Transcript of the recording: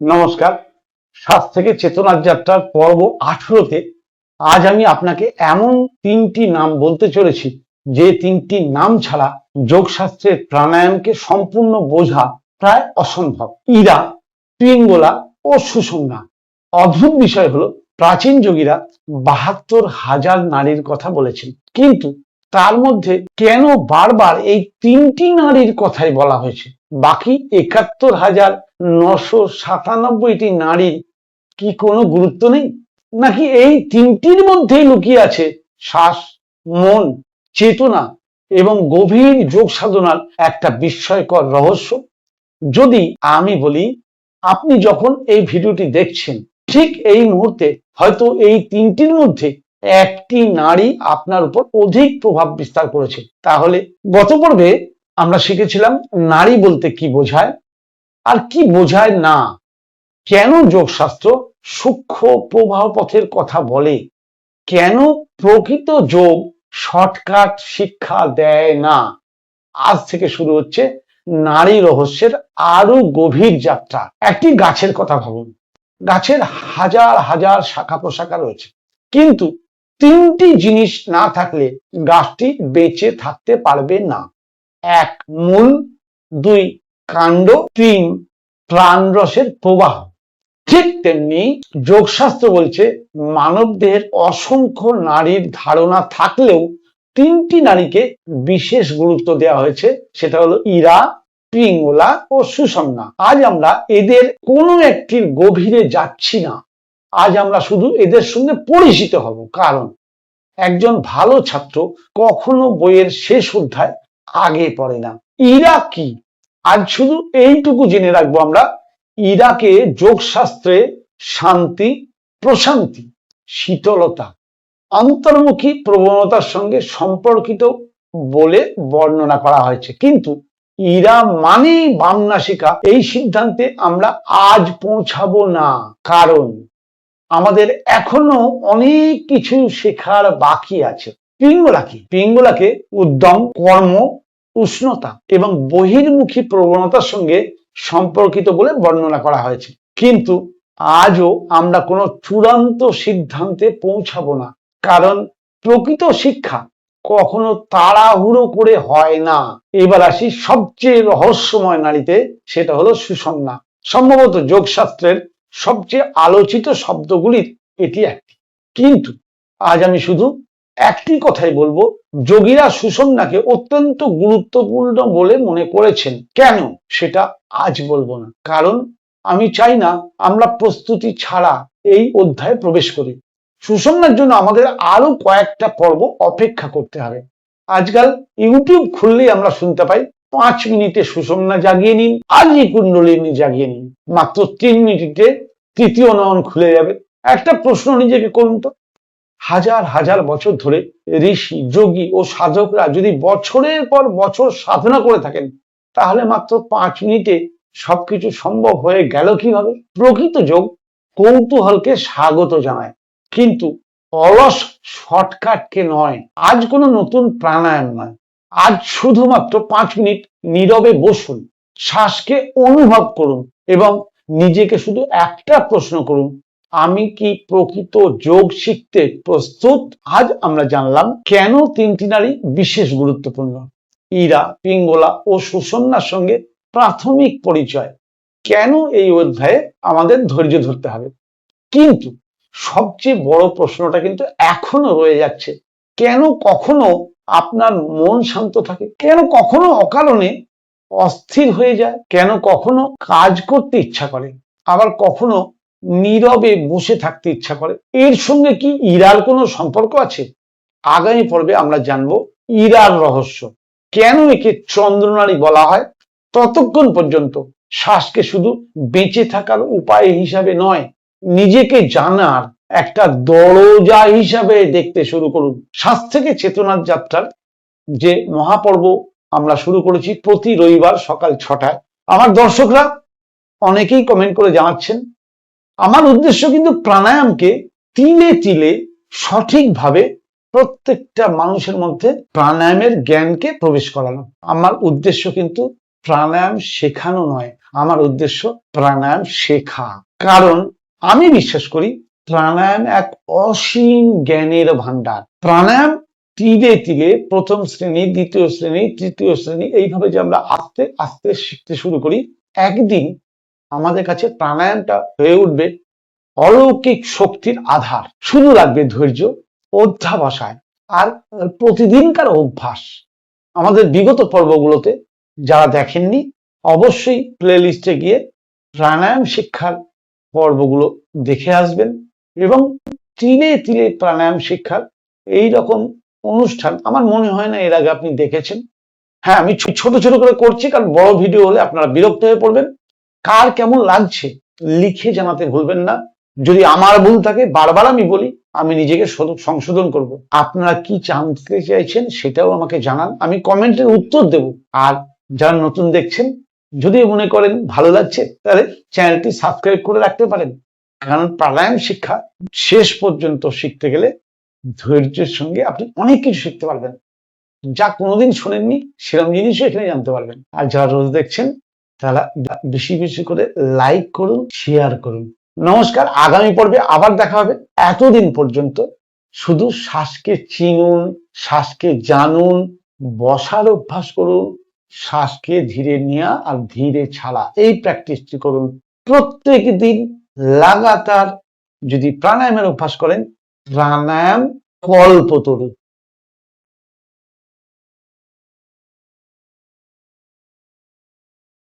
নমস্কার। শ্বাস থেকে চেতনার যাত্রার পর্ব 18-তে আজ আমি আপনাকে এমন তিনটি নাম বলতে চলেছি যে তিনটি নাম ছাড়া যোগশাস্ত্রের প্রাণায়ামকে সম্পূর্ণ বোঝা প্রায় অসম্ভব। ইরা, পিঙ্গলা ও সুষুম্না। অদ্ভুত বিষয় হলো প্রাচীন যোগীরা 72,000 নারীর কথা বলেছেন, কিন্তু তার মধ্যে কেন বারবার এই তিনটি নারীর কথাই বলা হয়েছে? বাকি 71,997টি নারীর কি কোনো গুরুত্ব নেই, নাকি এই তিনটির মধ্যেই লুকিয়ে আছে শ্বাস, মন, চেতনা এবং গভীর যোগ সাধনার একটা বিস্ময়কর রহস্য? যদি আমি বলি, আপনি যখন এই ভিডিওটি দেখছেন ঠিক এই মুহূর্তে হয়তো এই তিনটির মধ্যে একটি নারী আপনার উপর অধিক প্রভাব বিস্তার করেছে, তাহলে গত পর্বে আমরা শিখেছিলাম নারী বলতে কি বোঝায় আর কি বোঝায় না, কেন যোগশাস্ত্র সূক্ষ্ম প্রবাহ পথের কথা বলে, কেন প্রকৃত যোগ শর্টকাট শিক্ষা দেয় না। আজ থেকে শুরু হচ্ছে নারী রহস্যের আরো গভীর যাত্রা। একটি গাছের কথা ভাবুন। গাছের হাজার হাজার শাখা প্রশাখা রয়েছে, কিন্তু তিনটি জিনিস না থাকলে গাছটি বেঁচে থাকতে পারবে না। এক, মূল; দুই, কাণ্ড; তিন, প্রাণরসের প্রবাহ। ঠিক তেমনি যোগশাস্ত্র বলছে মানব দেহের অসংখ্য নারীর ধারণা থাকলেও তিনটি নারীকে বিশেষ গুরুত্ব দেওয়া হয়েছে, সেটা হলো ইরা, পিঙ্গলা ও সুষুম্না। আজ আমরা এদের কোনো একটির গভীরে যাচ্ছি না, আজ আমরা শুধু এদের সঙ্গে পরিচিত হব। কারণ একজন ভালো ছাত্র কখনো বইয়ের শেষ অধ্যায় আগে পড়ে না। ইরা কি? আজ শুধু এইটুকু জেনে রাখবো আমরা, ইরাকে যোগশাস্ত্রে শান্তি, প্রশান্তি, শীতলতা, অন্তর্মুখী প্রবণতার সঙ্গে সম্পর্কিত বলে বর্ণনা করা হয়েছে। কিন্তু ইরা মানেই বামনাসিকা, এই সিদ্ধান্তে আমরা আজ পৌঁছাবো না। কারণ আমাদের এখনো অনেক কিছু শেখার বাকি আছে। পিঙ্গলা কি? পিঙ্গলাকে উদ্যম, কর্ম, উষ্ণতা এবং বহির্মুখী প্রবণতার সঙ্গে সম্পর্কিত বলে বর্ণনা করা হয়েছে। কিন্তু আজও আমরা কোনো চূড়ান্ত সিদ্ধান্তে পৌঁছাবো না, কারণ প্রকৃত শিক্ষা কখনো তাড়াহুড়ো করে হয় না। এবার আসি সবচেয়ে রহস্যময় নারীতে, সেটা হলো সুষুম্না। সম্ভবত যোগশাস্ত্রের সবচেয়ে আলোচিত শব্দগুলির এটি একটি। কিন্তু আজ আমি শুধু একটি কথাই বলবো, যোগীরা সুষুম্নাকে অত্যন্ত গুরুত্বপূর্ণ বলে মনে করেছেন। কেন সেটা আজ বলবো না, কারণ আমি চাই না আমরা প্রস্তুতি ছাড়া এই অধ্যায়ে প্রবেশ করি। সুষুম্নার জন্য আমাদের আরো কয়েকটা পর্ব অপেক্ষা করতে হবে। আজকাল ইউটিউব খুললেই আমরা শুনতে পাই 5 মিনিটে সুষুম্না জাগিয়ে নিন, আজই কুণ্ডলিনী জাগিয়ে নিন, মাত্র 3 মিনিটে তৃতীয় নয়ন খুলে যাবে। একটা প্রশ্ন নিজেকে করুন তো, হাজার হাজার বছর ধরে ঋষি, যোগী ও সাধকরা যদি বছরের পর বছর সাধনা করে থাকেন, তাহলে মাত্র 5 মিনিটে সবকিছু সম্ভব হয়ে গেল কিভাবে? প্রকৃত যোগ কৌতূহলকে স্বাগত জানায়, কিন্তু অলস শর্টকাটকে নয়। আজ কোনো নতুন প্রাণায়াম নয়, আজ শুধুমাত্র 5 মিনিট নীরবে বসুন, শ্বাসকে অনুভব করুন এবং নিজেকে শুধু একটা প্রশ্ন করুন, আমি কি প্রকৃত যোগ শিখতে প্রস্তুত? আজ আমরা জানলাম কেন তিনটি নারী বিশেষ গুরুত্বপূর্ণ। ইরা, পিঙ্গলা ও সুষুম্নার সঙ্গে প্রাথমিক পরিচয়, কেন এই অধ্যায়ে আমাদের ধৈর্য ধরতে হবে। কিন্তু সবচেয়ে বড় প্রশ্নটা কিন্তু এখনো রয়ে যাচ্ছে, কেন কখনো আপনার মন শান্ত থাকে, কেন কখনো অকারণে অস্থির হয়ে যায়, কেন কখনো কাজ করতে ইচ্ছা করে, আবার কখনো নীরবে বসে থাকতে ইচ্ছা করে। এর সঙ্গে কি ইরার কোনো সম্পর্ক আছে? আগামী পর্বে আমরা জানবো ইরার রহস্য, কেন একে চন্দ্রনারী বলা হয়। ততক্ষণ পর্যন্ত শ্বাসকে শুধু বেঁচে থাকার উপায় হিসাবে নয়, নিজেকে জানার একটা দরজা হিসাবে দেখতে শুরু করুন। শ্বাস থেকে চেতনার যাত্রার যে মহাপর্ব আমরা শুরু করেছি প্রতি রবিবার সকাল 6টায়। আমার দর্শকরা অনেকেই কমেন্ট করে জানাচ্ছেন, আমার উদ্দেশ্য কিন্তু প্রাণায়ামকে তিলে তিলে সঠিকভাবে প্রত্যেকটা মানুষের মধ্যে প্রাণায়ামের জ্ঞানকে প্রবেশ করানো। আমার উদ্দেশ্য কিন্তু প্রাণায়াম শেখানো নয়, আমার উদ্দেশ্য প্রাণায়াম শেখা। কারণ আমি বিশ্বাস করি প্রাণায়াম এক অসীম জ্ঞানের ভান্ডার। প্রাণায়াম ধীরে ধীরে প্রথম শ্রেণী, দ্বিতীয় শ্রেণী, তৃতীয় শ্রেণী, এইভাবে যে আমরা আস্তে আস্তে শিখতে শুরু করি, একদিন আমাদের কাছে প্রাণায়ামটা হয়ে উঠবে অলৌকিক শক্তির আধার। শুধু লাগবে ধৈর্য, অধ্যাবসায় আর প্রতিদিনকার অভ্যাস। আমাদের বিগত পর্বগুলোতে যারা দেখেননি অবশ্যই প্লে লিস্টে গিয়ে প্রাণায়াম শিক্ষার পর্বগুলো দেখে আসবেন এবং তিলে তিলে প্রাণায়াম শিক্ষার এই রকম অনুষ্ঠান আমার মনে হয় না এর আগে আপনি দেখেছেন। হ্যাঁ, আমি ছোট ছোট করে করছি কারণ বড় ভিডিও হলে আপনারা বিরক্ত হয়ে পড়বেন। কার কেমন লাগছে লিখে জানাতে ভুলবেন না। যদি আমার ভুল থাকে বারবার আমি বলি, আমি নিজেকে সংশোধন করব। আপনারা কি জানতে চাইছেন সেটাও আমাকে জানান, আমি কমেন্টের উত্তর দেব। আর যারা নতুন দেখছেন যদি মনে করেন ভালো লাগছে তাহলে চ্যানেলটি সাবস্ক্রাইব করে রাখতে পারেন। কারণ প্রাণায়াম শিক্ষা শেষ পর্যন্ত শিখতে গেলে ধৈর্যের সঙ্গে আপনি অনেক কিছু শিখতে পারবেন, যা কোনোদিন শোনেননি সেরকম জিনিসও এখানে জানতে পারবেন। আর যারা রোজ দেখছেন তারা বেশি বেশি করে লাইক করুন, শেয়ার করুন। নমস্কার, আগামী পর্বে আবার দেখা হবে। এতদিন পর্যন্ত শুধু শ্বাসকে চিনুন, শ্বাসকে জানুন, বসার অভ্যাস করুন, শ্বাসকে ধীরে নেওয়া আর ধীরে ছাড়া, এই প্র্যাকটিসটি করুন প্রত্যেক দিন লাগাতার। যদি প্রাণায়ামের অভ্যাস করেন, প্রাণায়াম কল্পতরু।